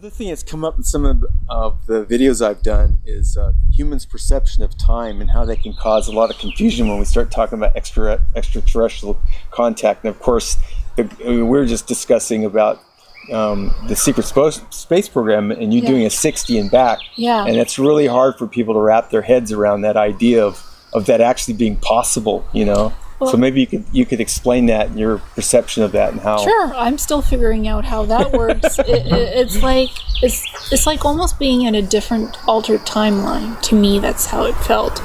Another thing that's come up in some of the videos I've done is humans' perception of time and how they can cause a lot of confusion when we start talking about extraterrestrial contact. And of course, we're just discussing about the secret space program and you doing a 60 and back. Yeah. And it's really hard for people to wrap their heads around that idea of that actually being possible, you know? Well, so maybe you could explain that and your perception of that and how. Sure, I'm still figuring out how that works. It's like almost being in a different altered timeline. To me, that's how it felt.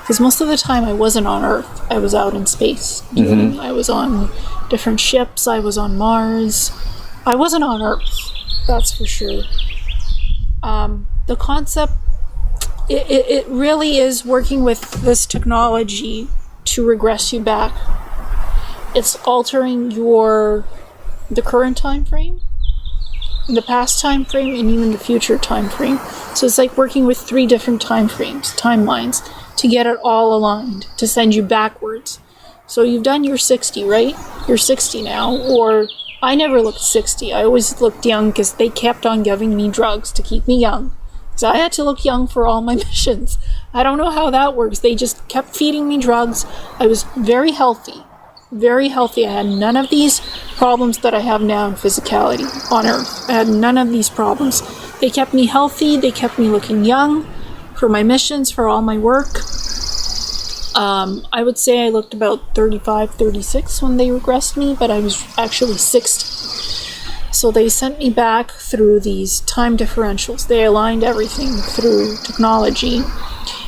Because most of the time I wasn't on Earth. I was out in space. Mm-hmm. I was on different ships. I was on Mars. I wasn't on Earth. That's for sure. The concept, it really is working with this technology to regress you back. It's altering the current time frame, the past time frame, and even the future time frame. So it's like working with 3 different timelines to get it all aligned, to send you backwards. So you've done your 60, right? You're 60 now, or I never looked 60. I always looked young because they kept on giving me drugs to keep me young. So I had to look young for all my missions. I don't know how that works. They just kept feeding me drugs. I was very healthy. Very healthy. I had none of these problems that I have now in physicality on Earth. I had none of these problems. They kept me healthy. They kept me looking young for my missions, for all my work. I would say I looked about 35, 36 when they regressed me, but I was actually 60. So they sent me back through these time differentials. They aligned everything through technology.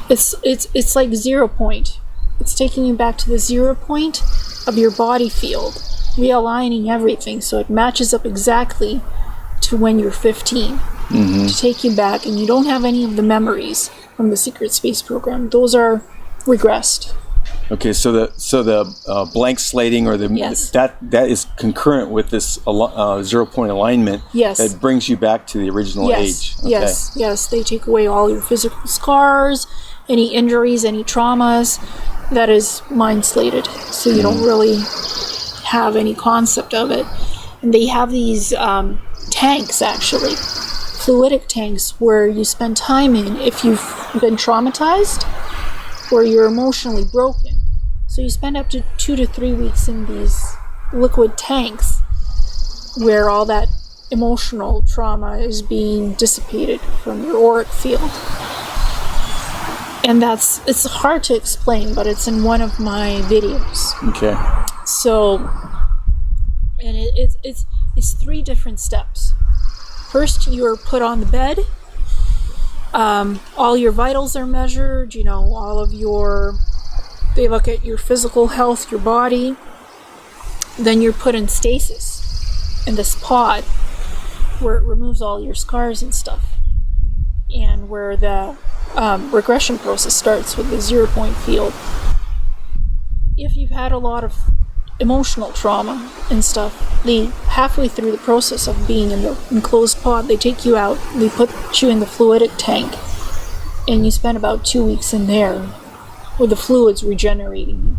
It's like 0 point. It's taking you back to the 0 point of your body field, realigning everything so it matches up exactly to when you're 15, to take you back, and you don't have any of the memories from the secret space program. Those are regressed. Okay, so the blank slating or that is concurrent with this 0 point alignment. Yes. That brings you back to the original age. Okay. Yes. They take away all your physical scars, any injuries, any traumas. That is mind slated, so you don't really have any concept of it. And they have these tanks, actually, fluidic tanks, where you spend time in if you've been traumatized or you're emotionally broken. So you spend up to 2 to 3 weeks in these liquid tanks where all that emotional trauma is being dissipated from your auric field. And it's hard to explain, but it's in one of my videos. Okay. So, and it's 3 different steps. First, you're put on the bed. All your vitals are measured, they look at your physical health, your body. Then you're put in stasis in this pod where it removes all your scars and stuff. And where the regression process starts with the 0 point field. If you've had a lot of emotional trauma and stuff, halfway through the process of being in the enclosed pod, they take you out, they put you in the fluidic tank, and you spend about 2 weeks in there with the fluids regenerating you.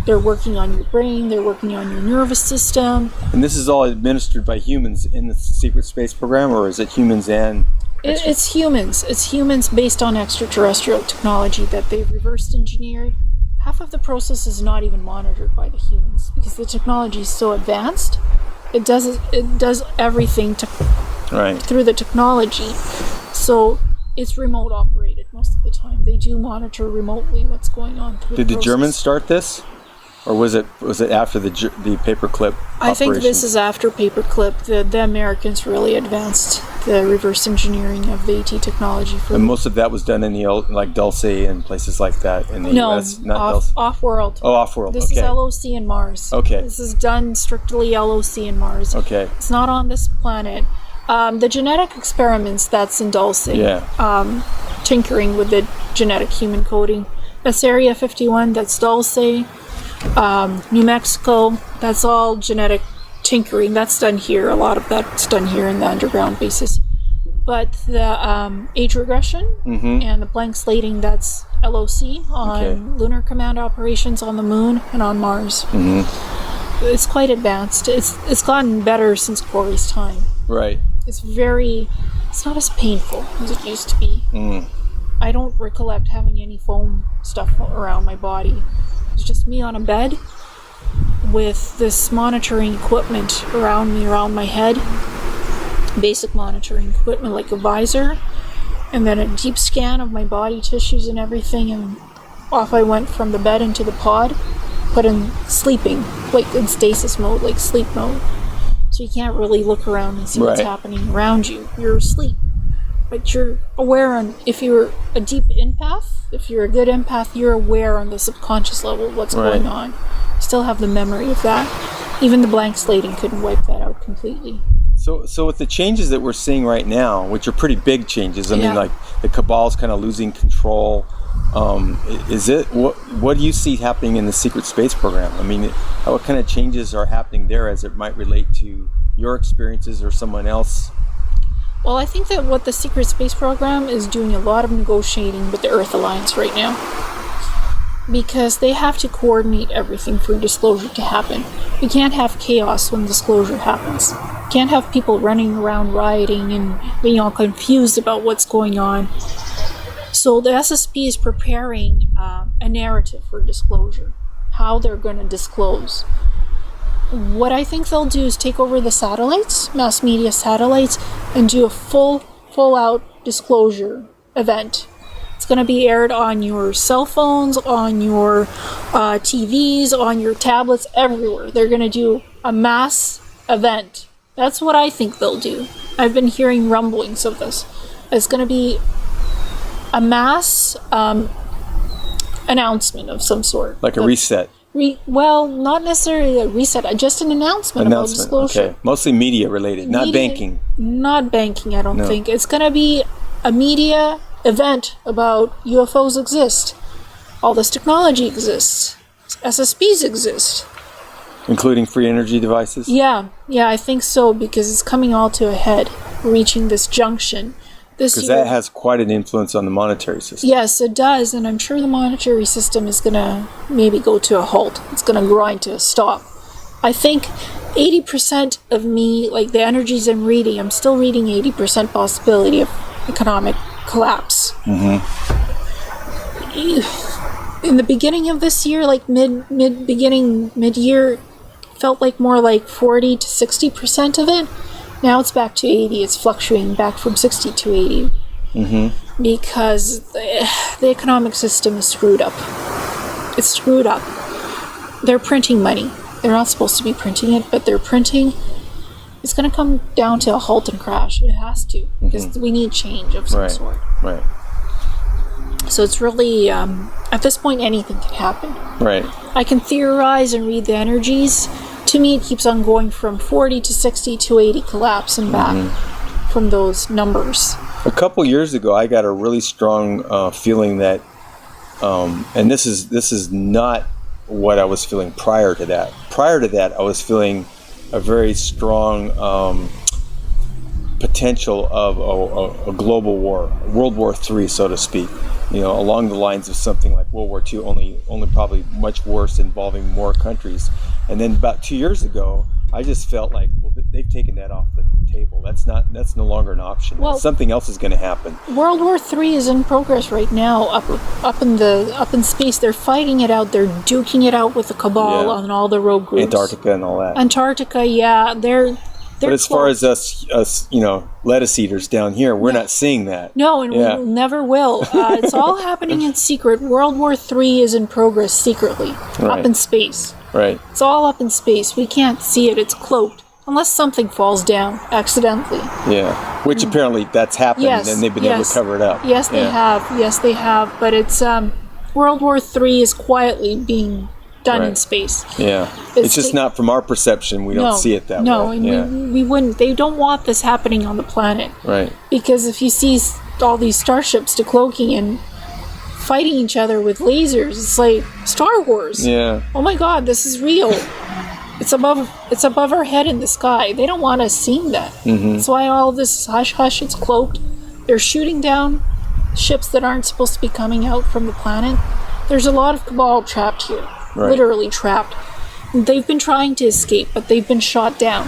They're working on your brain, they're working on your nervous system. And this is all administered by humans in the secret space program, or is it humans and... It's humans. It's humans based on extraterrestrial technology that they've reversed engineered. Half of the process is not even monitored by the humans because the technology is so advanced. It does everything through the technology. So it's remote operated most of the time. They do monitor remotely what's going on through the process. Did the Germans start this? Or was it after the paperclip operation? I think this is after paperclip. The Americans really advanced the reverse engineering of the AT technology. And most of that was done in the old, like Dulce and places like that in the US? Off-world. Oh, off-world, This is LOC in Mars. Okay. This is done strictly LOC in Mars. Okay. It's not on this planet. The genetic experiments, that's in Dulce. Yeah. Tinkering with the genetic human coding. That's Area 51, that's Dulce. New Mexico, that's all genetic tinkering. That's done here. A lot of that's done here in the underground bases. But the age regression and the blank slating, that's LOC on lunar command operations on the moon and on Mars. It's quite advanced. It's gotten better since Corey's time. Right. it's not as painful as it used to be. I don't recollect having any foam stuff around my body. It's just me on a bed with this monitoring equipment around me, around my head. Basic monitoring equipment like a visor, and then a deep scan of my body tissues and everything, and off I went from the bed into the pod, put in sleeping, like in stasis mode, like sleep mode. So you can't really look around and see what's happening around you. You're asleep. But you're aware on, if you're a deep empath, if you're a good empath, you're aware on the subconscious level of what's going on. You still have the memory of that. Even the blank slating couldn't wipe that out completely. So with the changes that we're seeing right now, which are pretty big changes, I mean, like the cabal's kind of losing control. What do you see happening in the secret space program? I mean, what kind of changes are happening there as it might relate to your experiences or someone else? Well, I think that what the secret space program is doing a lot of negotiating with the Earth Alliance right now, because they have to coordinate everything for disclosure to happen. We can't have chaos when disclosure happens. We can't have people running around rioting and being all confused about what's going on. So the SSP is preparing a narrative for disclosure, how they're going to disclose. What I think they'll do is take over the satellites, mass media satellites, and do a full-out disclosure event. It's going to be aired on your cell phones, on your TVs, on your tablets, everywhere. They're going to do a mass event. That's what I think they'll do. I've been hearing rumblings of this. It's going to be a mass announcement of some sort. Like a reset. Well, not necessarily a reset, just an announcement about disclosure. Okay. Mostly media related, not banking. Not banking, I don't think. It's going to be a media event about UFOs exist. All this technology exists. SSPs exist. Including free energy devices? Yeah, I think so, because it's coming all to a head, reaching this junction. Because that has quite an influence on the monetary system. Yes, it does, and I'm sure the monetary system is going to maybe go to a halt. It's going to grind to a stop. I think 80% of me, like the energies I'm reading, I'm still reading 80% possibility of economic collapse. In the beginning of this year, like mid-year, felt like more like 40 to 60% of it. Now it's back to 80. It's fluctuating back from 60 to 80. Because the economic system is screwed up. It's screwed up. They're printing money. They're not supposed to be printing it, but they're printing. It's going to come down to a halt and crash. It has to, because we need change of some sort. Right. So it's really, at this point, anything can happen. Right. I can theorize and read the energies. To me, it keeps on going from 40 to 60 to 80 collapse and back from those numbers. A couple years ago, I got a really strong feeling that, and this is not what I was feeling prior to that. Prior to that, I was feeling a very strong potential of a global war, World War III, so to speak. You know, along the lines of something like World War II, only probably much worse, involving more countries. And then about 2 years ago, I just felt like, well, they've taken that off the table. That's no longer an option. Well, something else is going to happen. World War III is in progress right now, up in space. They're fighting it out. They're duking it out with the cabal on all the rogue groups. Antarctica and all that. Antarctica, yeah, they're but as far as us, lettuce eaters down here, we're not seeing that. No, and we never will. It's all happening in secret. World War III is in progress secretly, up in space. Right. It's all up in space. We can't see it. It's cloaked. Unless something falls down accidentally. Yeah. Which apparently that's happened, and they've been able to cover it up. Yes, they have. Yes, they have. But it's World War III is quietly being done in space. Yeah. It's just not from our perception. We don't see it that way. No, and we wouldn't. They don't want this happening on the planet. Right. Because if you see all these starships decloaking and fighting each other with lasers, it's like Star Wars. Yeah. Oh my God, this is real. It's above our head in the sky. They don't want us seeing that. That's why all this is hush-hush. It's cloaked. They're shooting down ships that aren't supposed to be coming out from the planet. There's a lot of cabal trapped here. Literally trapped. They've been trying to escape, but they've been shot down.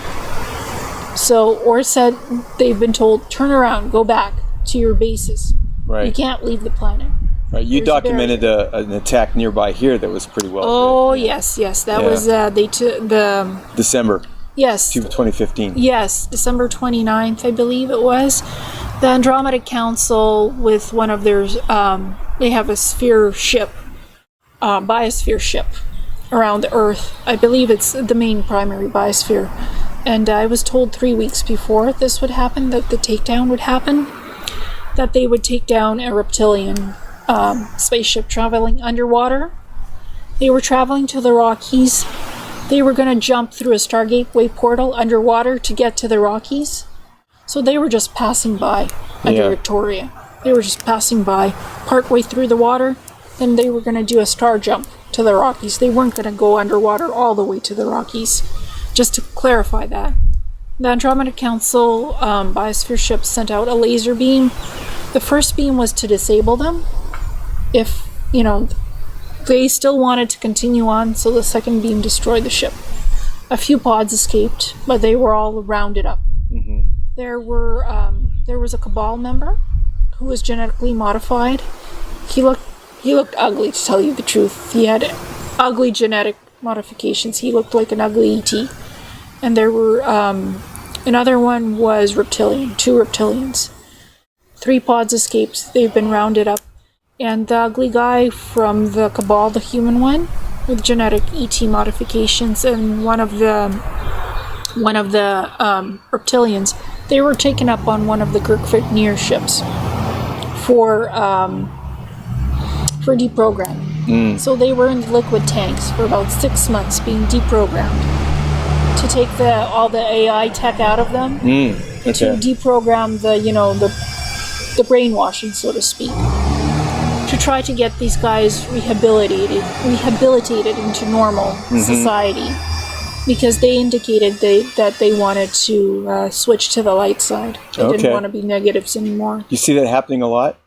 So, or said they've been told, turn around, go back to your bases. Right. You can't leave the planet. Right. You There's documented an attack nearby here that was pretty well. Oh, yes. That was the December. Yes. 2015. Yes, December 29th, I believe it was. The Andromeda Council, with one of their, they have a sphere ship, biosphere ship around the Earth. I believe it's the main primary biosphere. And I was told 3 weeks before this would happen, that the takedown would happen, that they would take down a reptilian spaceship traveling underwater. They were traveling to the Rockies. They were going to jump through a Stargateway portal underwater to get to the Rockies. So they were just passing by under Victoria. They were just passing by, partway through the water, then they were going to do a star jump to the Rockies. They weren't going to go underwater all the way to the Rockies. Just to clarify that. The Andromeda Council biosphere ship sent out a laser beam. The first beam was to disable them. If, they still wanted to continue on, so the second beam destroyed the ship. A few pods escaped, but they were all rounded up. Mm-hmm. There was a Cabal member who was genetically modified. He looked ugly, to tell you the truth. He had ugly genetic modifications. He looked like an ugly ET. And there were another one was reptilian, 2 reptilians. 3 pods escaped. They've been rounded up. And the ugly guy from the Cabal, the human one, with genetic ET modifications, and one of the reptilians, they were taken up on one of the Girkfit ships for deprogramming. So they were in liquid tanks for about 6 months, being deprogrammed to take all the AI tech out of them, to deprogram the brainwashing, so to speak, to try to get these guys rehabilitated into normal society, because they indicated that they wanted to switch to the light side. They didn't want to be negatives anymore. You see that happening a lot?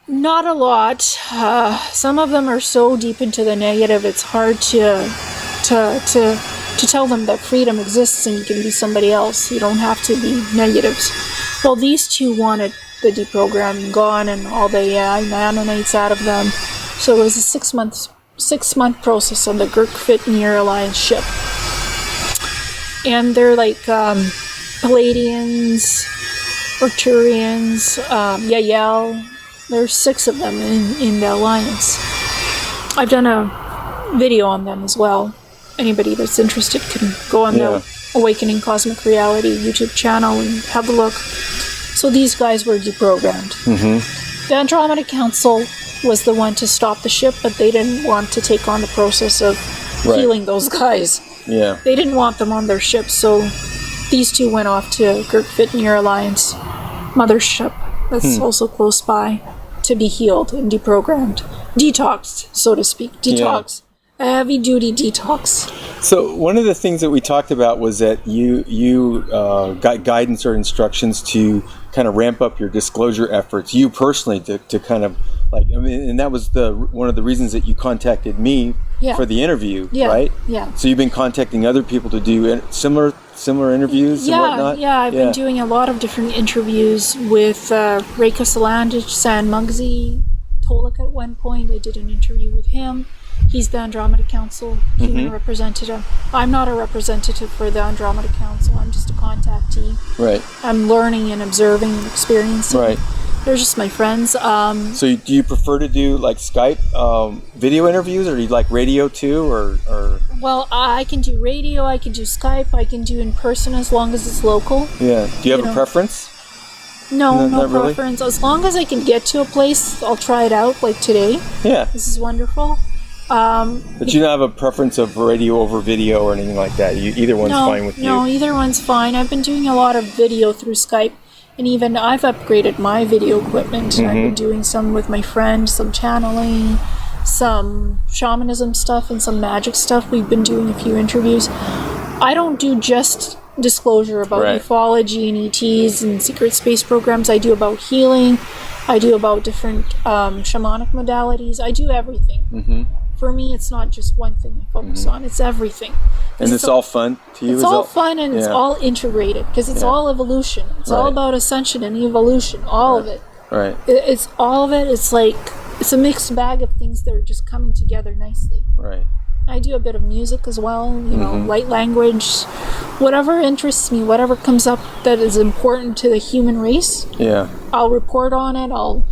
Not a lot. Some of them are so deep into the negative, it's hard to tell them that freedom exists and you can be somebody else. You don't have to be negatives. Well, these 2 wanted the deprogramming gone and all the AI nanonates out of them. So it was a 6-month process on the Girkfit Alliance ship. And they're like Palladians, Arcturians, Yael. There's 6 of them in the Alliance. I've done a video on them as well. Anybody that's interested can go on the Awakening Cosmic Reality YouTube channel and have a look. So these guys were deprogrammed. Mm-hmm. The Andromeda Council was the one to stop the ship, but they didn't want to take on the process of healing those guys. Yeah. They didn't want them on their ship, so these 2 went off to Girkfit Alliance mothership that's also close by to be healed and deprogrammed. Detoxed, so to speak. Detox. A heavy-duty detox. So one of the things that we talked about was that you got guidance or instructions to kind of ramp up your disclosure efforts, you personally, to kind of and that was one of the reasons that you contacted me for the interview, right? Yeah. So you've been contacting other people to do similar interviews and whatnot? Yeah, I've been doing a lot of different interviews with Reiko Salandich, San Muggsy, Tolek at one point. I did an interview with him. He's the Andromeda Council human representative. I'm not a representative for the Andromeda Council. I'm just a contactee. Right. I'm learning and observing and experiencing. Right. They're just my friends. So do you prefer to do like Skype video interviews, or do you like radio too, or? Well, I can do radio, I can do Skype, I can do in person as long as it's local. Yeah. Do you have a preference? No preference. Really? As long as I can get to a place, I'll try it out, like today. Yeah. This is wonderful. But you don't have a preference of radio over video or anything like that? Either one's fine with you? No, either one's fine. I've been doing a lot of video through Skype, and even I've upgraded my video equipment. I've been doing some with my friend, some channeling, some shamanism stuff, and some magic stuff. We've been doing a few interviews. I don't do just disclosure about ufology and ETs and secret space programs. I do about healing. I do about different shamanic modalities. I do everything. For me, it's not just one thing I focus on, it's everything. And it's all fun to you? It's all fun, and it's all integrated, because it's all evolution. It's all about ascension and evolution, all of it. Right. It's all of it. It's like, it's a mixed bag of things that are just coming together nicely. Right. I do a bit of music as well, you know, light language, whatever interests me, whatever comes up that is important to the human race. Yeah. I'll report on it. I'll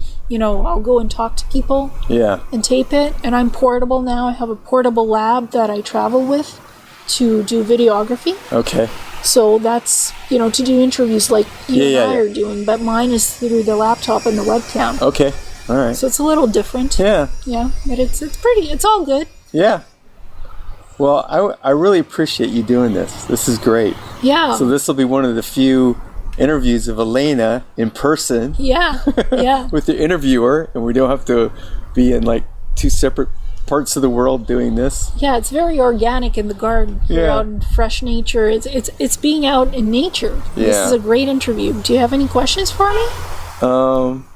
go and talk to people. Yeah. And tape it. And I'm portable now. I have a portable lab that I travel with to do videography. Okay. So that's, to do interviews like you and I are doing, but mine is through the laptop and the webcam. Okay. All right. So it's a little different. Yeah. Yeah. But it's pretty. It's all good. Yeah. Well, I really appreciate you doing this. This is great. Yeah. So this will be one of the few interviews of Ileana in person. Yeah. Yeah. With the interviewer, and we don't have to be in like two separate parts of the world doing this. Yeah, it's very organic in the garden. You're out in fresh nature. It's being out in nature. Yeah. This is a great interview. Do you have any questions for me?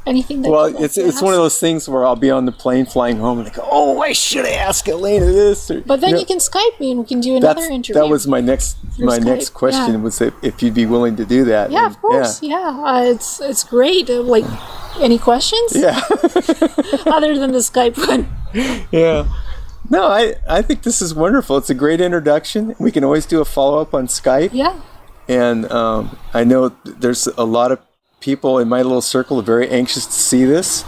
Anything that it's one of those things where I'll be on the plane flying home and I go, oh, I should have asked Ileana this. But then you can Skype me and we can do another interview. That was my next question was if you'd be willing to do that. Yeah, of course. Yeah, it's great. Like, any questions? Yeah. Other than the Skype one. Yeah. No, I think this is wonderful. It's a great introduction. We can always do a follow-up on Skype. Yeah. And I know there's a lot of people in my little circle are very anxious to see this.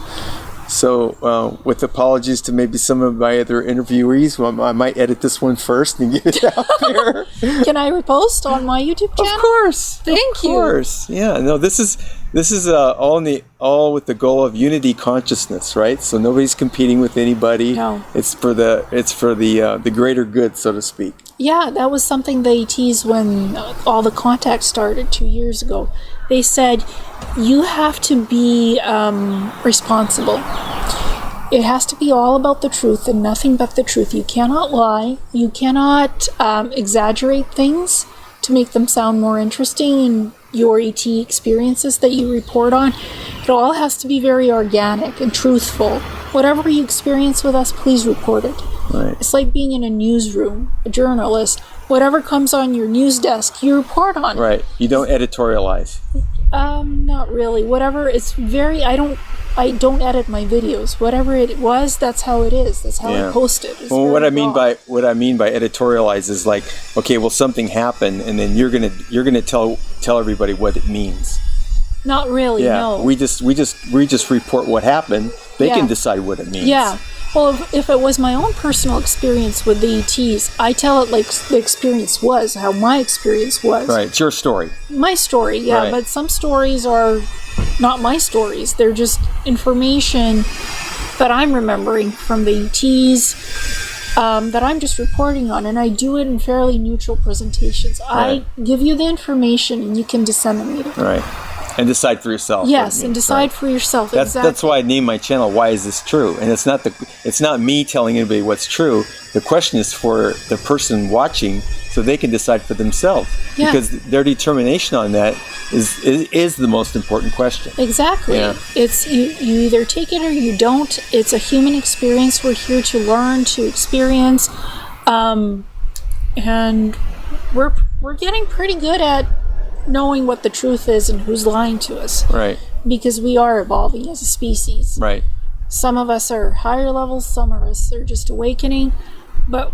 So with apologies to maybe some of my other interviewees, I might edit this one first and get it out there. Can I repost on my YouTube channel? Of course. Thank you. Of course. Yeah. No, this is all with the goal of unity consciousness, right? So nobody's competing with anybody. No. It's for the greater good, so to speak. Yeah, that was something they teased when all the contact started 2 years ago. They said, you have to be responsible. It has to be all about the truth and nothing but the truth. You cannot lie. You cannot exaggerate things to make them sound more interesting in your ET experiences that you report on. It all has to be very organic and truthful. Whatever you experience with us, please report it. Right. It's like being in a newsroom, a journalist. Whatever comes on your news desk, you report on. Right. You don't editorialize. Not really. Whatever. It's very. I don't edit my videos. Whatever it was, that's how it is. That's how I post it. Well, what I mean by editorialize is like, okay, well, something happened, and then you're gonna tell everybody what it means. Not really. Yeah. No. We just report what happened. They can decide what it means. Yeah. Well, if it was my own personal experience with the ETs, I tell it like the experience was, how my experience was. Right, it's your story. My story, yeah, right. But some stories are not my stories. They're just information that I'm remembering from the ETs that I'm just reporting on, and I do it in fairly neutral presentations. Right. I give you the information and you can disseminate it. Right. And decide for yourself. Yes, and decide for yourself. That's why I named my channel "Why Is This True?" And it's not me telling anybody what's true. The question is for the person watching, so they can decide for themselves. Yeah. Because their determination on that is the most important question. Exactly. Yeah. It's you either take it or you don't. It's a human experience. We're here to learn, to experience, and we're getting pretty good at knowing what the truth is and who's lying to us. Right. Because we are evolving as a species. Right. Some of us are higher levels, some of us are just awakening, but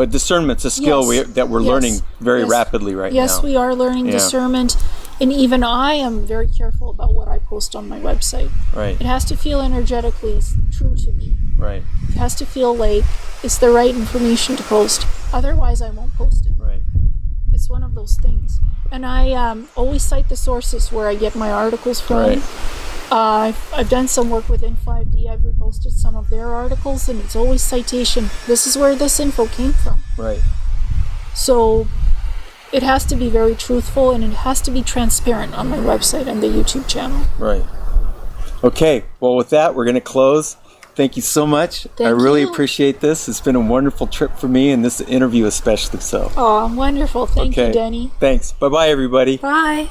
discernment's a skill that we're learning very rapidly right now. Yes, we are learning discernment, and even I am very careful about what I post on my website. Right. It has to feel energetically true to me. Right. It has to feel like it's the right information to post. Otherwise, I won't post it. Right. It's one of those things. And I always cite the sources where I get my articles from. Right. I've done some work with N5D. I've reposted some of their articles, and it's always citation. This is where this info came from. Right. So it has to be very truthful, and it has to be transparent on my website and the YouTube channel. Right. Okay. Well, with that, we're going to close. Thank you so much. I really appreciate this. It's been a wonderful trip for me, and this interview especially so. Oh, wonderful. Thank you, Denny. Thanks. Bye-bye, everybody. Bye.